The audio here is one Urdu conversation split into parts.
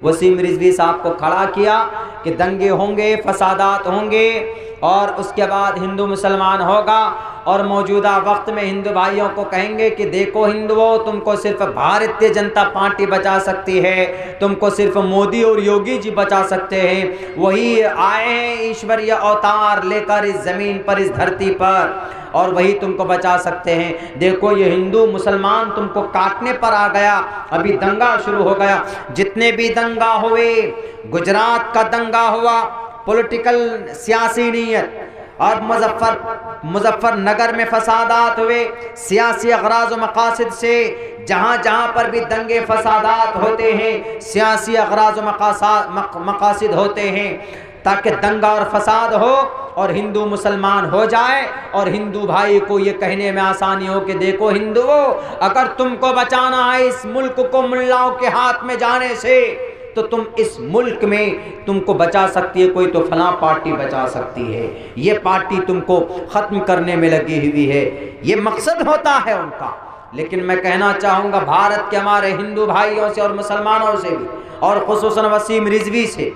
وسیم رضوی صاحب کو کھڑا کیا کہ دنگے ہوں گے، فسادات ہوں گے، اور اس کے بعد ہندو مسلمان ہوگا، اور موجودہ وقت میں ہندو بھائیوں کو کہیں گے کہ دیکھو ہندوؤں، تم کو صرف بھارتیہ جنتا پارٹی بچا سکتی ہے، تم کو صرف مودی اور یوگی جی بچا سکتے ہیں، وہی آئے ہیں ایشوریہ اوتار لے کر اس زمین پر، اس دھرتی پر، اور وہی تم کو بچا سکتے ہیں۔ دیکھو یہ ہندو مسلمان تم کو کاٹنے پر آ گیا، ابھی دنگا شروع ہو گیا۔ جتنے بھی دنگا ہوئے، گجرات کا دنگا ہوا، پولیٹیکل سیاسی نیت، اور مظفر نگر میں فسادات ہوئے سیاسی اغراض و مقاصد سے۔ جہاں جہاں پر بھی دنگے فسادات ہوتے ہیں، سیاسی اغراض و مقاصد ہوتے ہیں، تاکہ دنگا اور فساد ہو اور ہندو مسلمان ہو جائے، اور ہندو بھائی کو یہ کہنے میں آسانی ہو کہ دیکھو ہندوؤں، اگر تم کو بچانا ہے اس ملک کو ملاؤں کے ہاتھ میں جانے سے، تو تم اس ملک میں تم کو بچا سکتی ہے کوئی تو فلاں پارٹی بچا سکتی ہے، یہ پارٹی تم کو ختم کرنے میں لگی ہوئی ہے، یہ مقصد ہوتا ہے ان کا۔ لیکن میں کہنا چاہوں گا بھارت کے ہمارے ہندو بھائیوں سے اور مسلمانوں سے بھی، اور خصوصاً وسیم رضوی سے،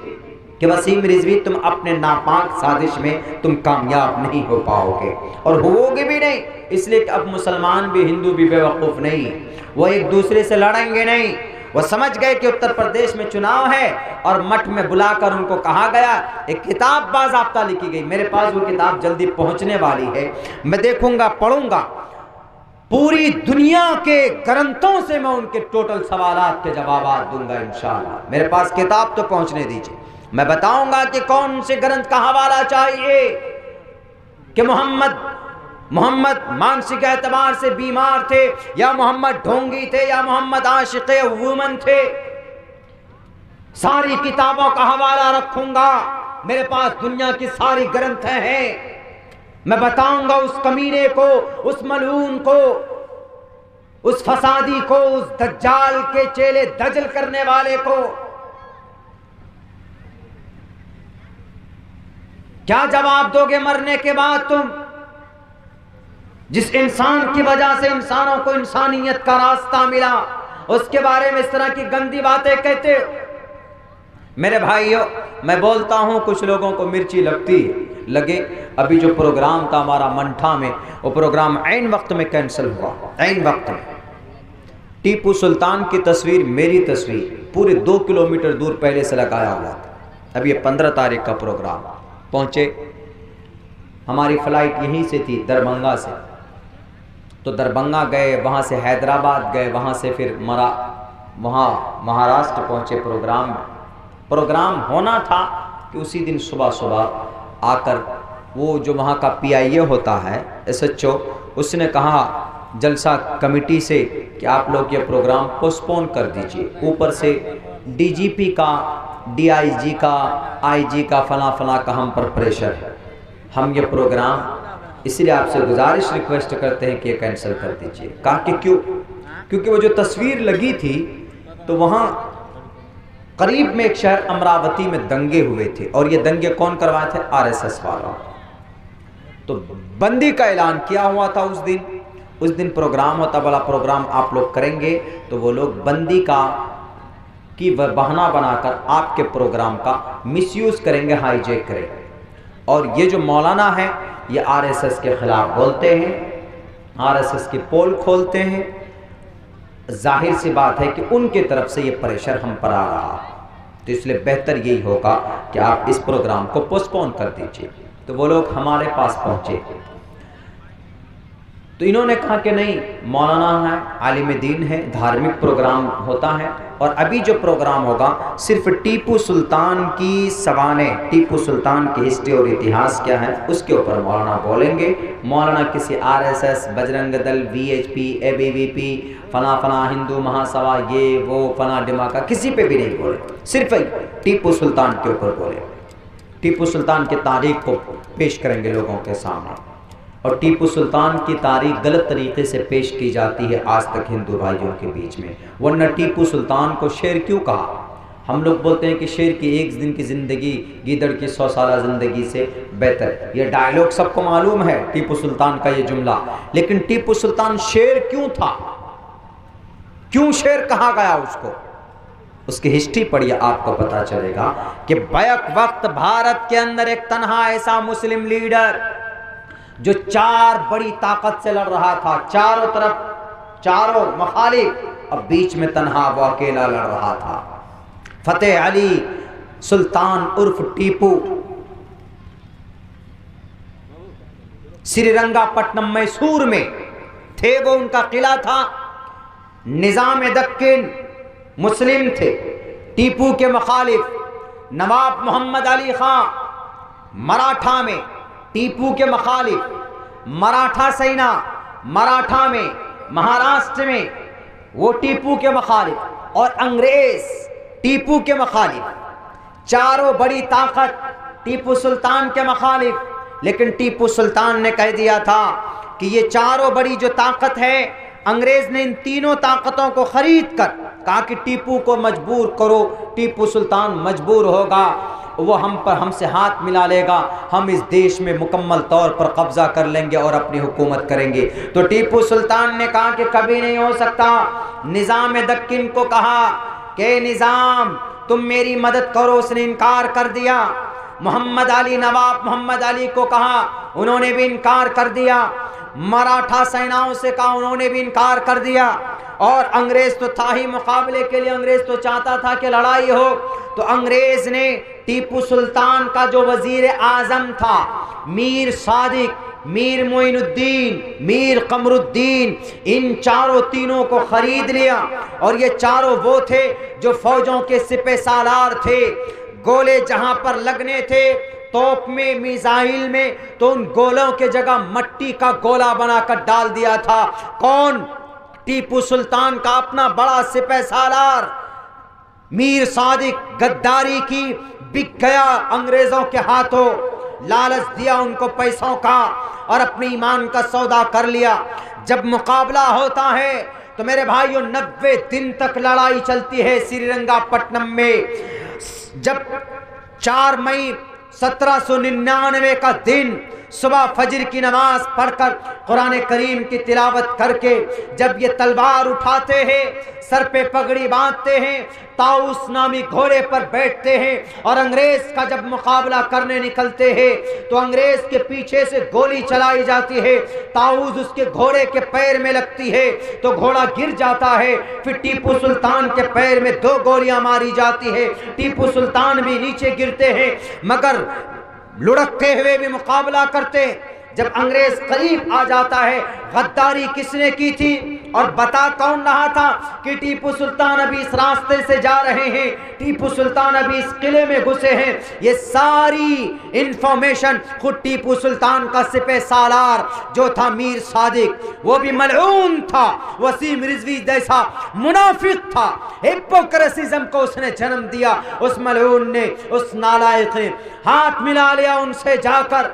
کہ وسیم رضوی تم اپنے ناپاک سازش میں تم کامیاب نہیں ہو پاؤ گے، اور ہوو گے بھی نہیں، اس لیے کہ اب مسلمان بھی ہندو بھی بے وقوف نہیں، وہ ایک دوسرے سے لڑیں گے نہیں۔ وہ سمجھ گئے کہ اتر پردیش میں چناؤ ہے، اور مٹھ میں بلا کر ان کو کہا گیا، ایک کتاب باضابطہ لکھی گئی، میرے پاس وہ کتاب جلدی پہنچنے والی ہے، میں دیکھوں گا، پڑھوں گا، پوری دنیا کے گرنتھوں سے میں ان کے ٹوٹل سوالات کے جوابات دوں گا انشاءاللہ۔ میرے پاس کتاب تو پہنچنے دیجیے، میں بتاؤں گا کہ کون سے گرنتھ کا حوالہ چاہیے، کہ محمد مانسک اعتبار سے بیمار تھے، یا محمد ڈھونگی تھے، یا محمد عاشق وومن تھے، ساری کتابوں کا حوالہ رکھوں گا، میرے پاس دنیا کی ساری گرنتھیں ہیں، میں بتاؤں گا اس کمینے کو، اس ملعون کو، اس فسادی کو، اس دجال کے چیلے دجل کرنے والے کو، کیا جواب دو گے مرنے کے بعد تم؟ جس انسان کی وجہ سے انسانوں کو انسانیت کا راستہ ملا، اس کے بارے میں اس طرح کی گندی باتیں کہتے ہو؟ میرے بھائیو، میں بولتا ہوں، کچھ لوگوں کو مرچی لگے، ابھی جو پروگرام تھا ہمارا منٹھا میں، وہ پروگرام عین وقت میں کینسل ہوا، عین وقت میں۔ ٹیپو سلطان کی تصویر، میری تصویر، پورے 2 کلومیٹر دور پہلے سے لگایا ہوا تھا۔ اب یہ 15 تاریخ کا پروگرام، پہنچے، ہماری فلائٹ یہیں سے تھی، دربھنگہ سے، تو دربھنگہ گئے، وہاں سے حیدرآباد گئے، وہاں سے پھر وہاں مہاراشٹر پہنچے پروگرام میں۔ پروگرام ہونا تھا کہ اسی دن صبح آ کر وہ جو وہاں کا PIA ہوتا ہے، SHO، اس نے کہا جلسہ کمیٹی سے کہ آپ لوگ یہ پروگرام پوسپون کر دیجئے، اوپر سے DGP کا، DIG کا، IG کا، فلاں کا ہم پر پریشر ہے، ہم یہ پروگرام اس لیے آپ سے گزارش ریکویسٹ کرتے ہیں کہ یہ کینسل کر دیجئے۔ کہا کہ کیوں؟ کیونکہ وہ جو تصویر لگی تھی تو وہاں قریب میں ایک شہر امراوتی میں دنگے ہوئے تھے، اور یہ دنگے کون کروائے تھے؟ RSS والوں، تو بندی کا اعلان کیا ہوا تھا اس دن پروگرام ہوتا، بڑا پروگرام آپ لوگ کریں گے، تو وہ لوگ بندی کی بہانہ بنا کر آپ کے پروگرام کا مس یوز کریں گے، ہائی جیک کریں گے، اور یہ جو مولانا ہے یہ RSS کے خلاف بولتے ہیں، RSS کی پول کھولتے ہیں، ظاہر سی بات ہے کہ ان کی طرف سے یہ پریشر ہم پر آ رہا، تو اس لیے بہتر یہی ہوگا کہ آپ اس پروگرام کو پوسپون کر دیجئے۔ تو وہ لوگ ہمارے پاس پہنچے، تو انہوں نے کہا کہ نہیں، مولانا ہے، عالم دین ہے، دھارمک پروگرام ہوتا ہے، اور ابھی جو پروگرام ہوگا صرف ٹیپو سلطان کی سوانح، ٹیپو سلطان کی ہسٹری اور اتہاس کیا ہے اس کے اوپر مولانا بولیں گے۔ مولانا کسی RSS، بجرنگ دل، VHP، ABVP، فلاں ہندو مہاسبھا، یہ وہ فلاں ڈماکا، کسی پہ بھی نہیں بولے، صرف ٹیپو سلطان کے اوپر بولے، ٹیپو سلطان کی تاریخ کو پیش کریں گے لوگوں کے سامنے، اور ٹیپو سلطان کی تاریخ غلط طریقے سے پیش کی جاتی ہے آج تک ہندو بھائیوں کے بیچ میں، ورنہ ٹیپو سلطان کو شیر کیوں کہا؟ ہم لوگ بولتے ہیں کہ شیر کی 1 دن کی زندگی گیدڑ کی 100 سالہ زندگی سے بہتر، یہ ڈائیلاگ سب کو معلوم ہے ٹیپو سلطان کا یہ جملہ، لیکن ٹیپو سلطان شیر کیوں تھا؟ کیوں شیر کہا گیا اس کو؟ اس کی ہسٹری پڑھیے آپ کو پتا چلے گا کہ بیک وقت بھارت کے اندر ایک تنہا ایسا مسلم لیڈر جو 4 بڑی طاقت سے لڑ رہا تھا، چاروں طرف چاروں مخالف، اب بیچ میں تنہا وہ اکیلا لڑ رہا تھا۔ فتح علی سلطان عرف ٹیپو سری رنگا پٹنم میسور میں تھے، وہ ان کا قلعہ تھا۔ نظام دکن مسلم تھے، ٹیپو کے مخالف نواب محمد علی خان مراٹھا میں، ٹیپو کے مخالف مراٹھا سینا مراٹھا میں، مہاراشٹر میں وہ ٹیپو کے مخالف، اور انگریز ٹیپو کے مخالف، چاروں بڑی طاقت ٹیپو سلطان کے مخالف۔ لیکن ٹیپو سلطان نے کہہ دیا تھا کہ یہ چاروں بڑی جو طاقت ہے، انگریز نے ان تینوں طاقتوں کو خرید کر کہا کہ ٹیپو کو مجبور کرو، ٹیپو سلطان مجبور ہوگا، وہ ہم سے ہاتھ ملا لے گا، ہم اس دیش میں مکمل طور پر قبضہ کر لیں گے اور اپنی حکومت کریں گے۔ تو ٹیپو سلطان نے کہا کہ کبھی نہیں ہو سکتا۔ نظام دکن کو کہا کہ نظام تم میری مدد کرو، اس نے انکار کر دیا۔ محمد علی نواب محمد علی کو کہا، انہوں نے بھی انکار کر دیا۔ مراٹھا سیناؤں سے کہا، انہوں نے بھی انکار کر دیا۔ اور انگریز تو تھا ہی مقابلے کے لیے، انگریز تو چاہتا تھا کہ لڑائی ہو۔ تو انگریز نے ٹیپو سلطان کا جو وزیر اعظم تھا، میر صادق، میر معین الدین، میر قمر الدین، ان تینوں کو خرید لیا۔ اور یہ چاروں وہ تھے جو فوجوں کے سپہ سالار تھے۔ گولے جہاں پر لگنے تھے، توپ میں، میزائل میں، تو ان گولوں کے جگہ مٹی کا گولا بنا کر ڈال دیا تھا۔ کون؟ ٹیپو سلطان کا اپنا بڑا سپہ سالار میر صادق غداری کی بک گیا انگریزوں کے ہاتھوں، لالچ دیا ان کو پیسوں کا اور اپنے ایمان کا سودا کر لیا۔ جب مقابلہ ہوتا ہے تو میرے بھائیوں 90 دن تک لڑائی چلتی ہے سری رنگا پٹنم میں۔ جب 4 مئی 1799 کا دن صبح فجر کی نماز پڑھ کر قرآن کریم کی تلاوت کر کے جب یہ تلوار اٹھاتے ہیں، سر پہ پگڑی باندھتے ہیں، طاؤس نامی گھوڑے پر بیٹھتے ہیں اور انگریز کا جب مقابلہ کرنے نکلتے ہیں تو انگریز کے پیچھے سے گولی چلائی جاتی ہے، طاؤس اس کے گھوڑے کے پیر میں لگتی ہے تو گھوڑا گر جاتا ہے۔ پھر ٹیپو سلطان کے پیر میں 2 گولیاں ماری جاتی ہے، ٹیپو سلطان بھی نیچے گرتے ہیں، مگر لڑکتے ہوئے بھی مقابلہ کرتے۔ جب انگریز قریب آ جاتا ہے، غداری کس نے کی تھی اور بتا کون رہا تھا کہ ٹیپو سلطان ابھی اس راستے سے جا رہے ہیں، ٹیپو سلطان ابھی اس قلعے میں گھسے ہیں، یہ ساری انفارمیشن خود ٹیپو سلطان کا سپہ سالار جو تھا میر صادق، وہ بھی ملعون تھا، وسیم رضوی جیسا منافق تھا، ہپوکریسزم کو اس نے جنم دیا۔ اس ملعون نے، اس نالائق نے ہاتھ ملا لیا ان سے جا کر۔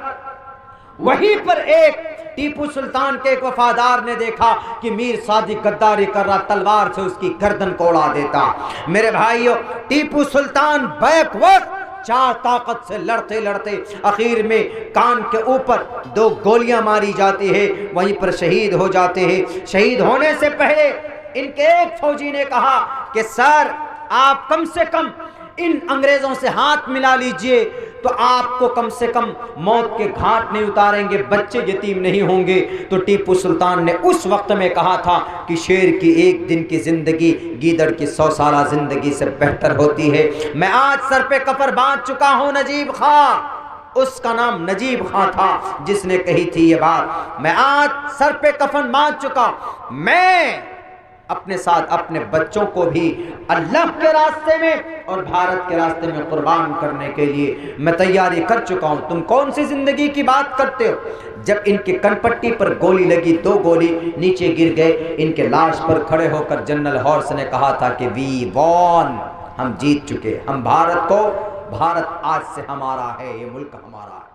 وہیں پر ایک ٹیپو سلطان کے ایک وفادار نے دیکھا کہ میر صادق غداری کر رہا، تلوار سے اس کی گردن کو اڑا دیتا۔ میرے بھائیو، ٹیپو سلطان بیک وقت 4 طاقت سے لڑتے لڑتے اخیر میں کان کے اوپر 2 گولیاں ماری جاتی ہے، وہیں پر شہید ہو جاتے ہیں۔ شہید ہونے سے پہلے ان کے ایک فوجی نے کہا کہ سر آپ کم سے کم ان انگریزوں سے ہاتھ ملا لیجئے تو آپ کو کم سے کم موت کے گھاٹ نہیں اتاریں گے، بچے یتیم نہیں ہوں گے۔ تو ٹیپو سلطان نے اس وقت میں کہا تھا کہ شیر کی 1 دن کی زندگی گیدڑ کی 100 سالہ زندگی سے بہتر ہوتی ہے۔ میں آج سر پہ کفر باندھ چکا ہوں نجیب خان، اس کا نام نجیب خان تھا جس نے کہی تھی یہ بات۔ میں آج سر پہ کفن باندھ چکا، میں اپنے ساتھ اپنے بچوں کو بھی اللہ کے راستے میں اور بھارت کے راستے میں قربان کرنے کے لیے میں تیاری کر چکا ہوں۔ تم کون سی زندگی کی بات کرتے ہو؟ جب ان کے کن پٹی پر گولی لگی، 2 گولی نیچے گر گئے، ان کے لاش پر کھڑے ہو کر جنرل ہارس نے کہا تھا کہ وی وان، ہم جیت چکے، ہم بھارت آج سے ہمارا ہے، یہ ملک ہمارا ہے۔